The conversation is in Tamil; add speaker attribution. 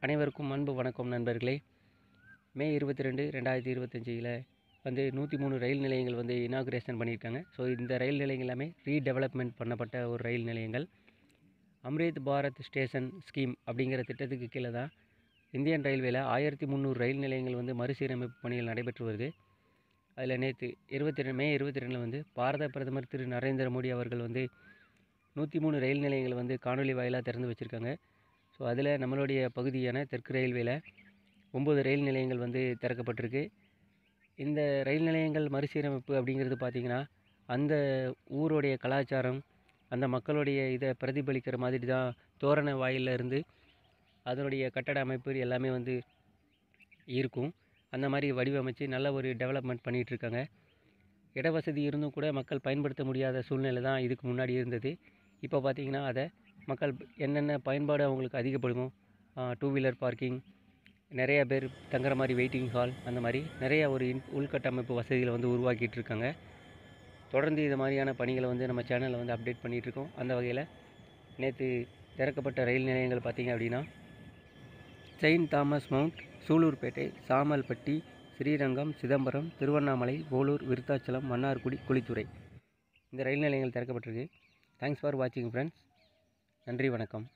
Speaker 1: அனைவருக்கும் அன்பு வணக்கம் நண்பர்களே. மே 22, 2025 வந்து 103 ரயில் நிலையங்கள் வந்து இனாகுரேஷன் பண்ணியிருக்காங்க. ஸோ இந்த ரயில் நிலையங்கள் எல்லாமே ரீடெவலப்மெண்ட் பண்ணப்பட்ட ஒரு ரயில் நிலையங்கள். அம்ரித் பாரத் ஸ்டேஷன் ஸ்கீம் அப்படிங்கிற திட்டத்துக்கு கீழே தான் இந்தியன் ரயில்வேல 1300 ரயில் நிலையங்கள் வந்து மறுசீரமைப்பு பணிகள் நடைபெற்று வருது. அதில் நேற்று மே 22 வந்து பாரத பிரதமர் திரு நரேந்திர மோடி அவர்கள் வந்து 103 ரயில் நிலையங்கள் வந்து காணொலி வாயிலாக திறந்து வச்சுருக்காங்க. ஸோ அதில் நம்மளுடைய பகுதியான தெற்கு ரயில்வேல 9 ரயில் நிலையங்கள் வந்து திறக்கப்பட்டிருக்கு. இந்த ரயில் நிலையங்கள் மறுசீரமைப்பு அப்படிங்கிறது பார்த்திங்கன்னா, அந்த ஊருடைய கலாச்சாரம், அந்த மக்களுடைய இதை பிரதிபலிக்கிற மாதிரி தான் தோரண வாயிலில் இருந்து அதனுடைய கட்டட அமைப்பு எல்லாமே வந்து இருக்கும். அந்த மாதிரி வடிவமைச்சு நல்ல ஒரு டெவலப்மெண்ட் பண்ணிகிட்ருக்காங்க. இட வசதி இருந்தும் கூட மக்கள் பயன்படுத்த முடியாத சூழ்நிலை தான் இதுக்கு முன்னாடி இருந்தது. இப்போ பார்த்திங்கன்னா அதை மக்கள் என்னென்ன பயன்பாடு அவங்களுக்கு அதிகப்படுமோ, 2 வீலர் பார்க்கிங், நிறைய பேர் தங்குற மாதிரி வெயிட்டிங் ஹால், அந்த மாதிரி நிறைய ஒரு உள்கட்டமைப்பு வசதிகளை வந்து உருவாக்கிட்டு இருக்காங்க. தொடர்ந்து இது மாதிரியான பணிகளை வந்து நம்ம சேனலில் வந்து அப்டேட் பண்ணிகிட்ருக்கோம். அந்த வகையில் நேற்று திறக்கப்பட்ட ரயில் நிலையங்கள் பார்த்திங்க அப்படின்னா, Saint Thomas mount, Sullurpeta, Samalpatti, Srirangam, Chidambaram, Tiruvannamalai, Polur, Virudhachalam, Mannargudi, Kuzhithurai இந்த ரயில் நிலையங்கள் திறக்கப்பட்டிருக்கு. தேங்க்ஸ் ஃபார் வாட்சிங் ஃப்ரெண்ட்ஸ். நன்றி, வணக்கம்.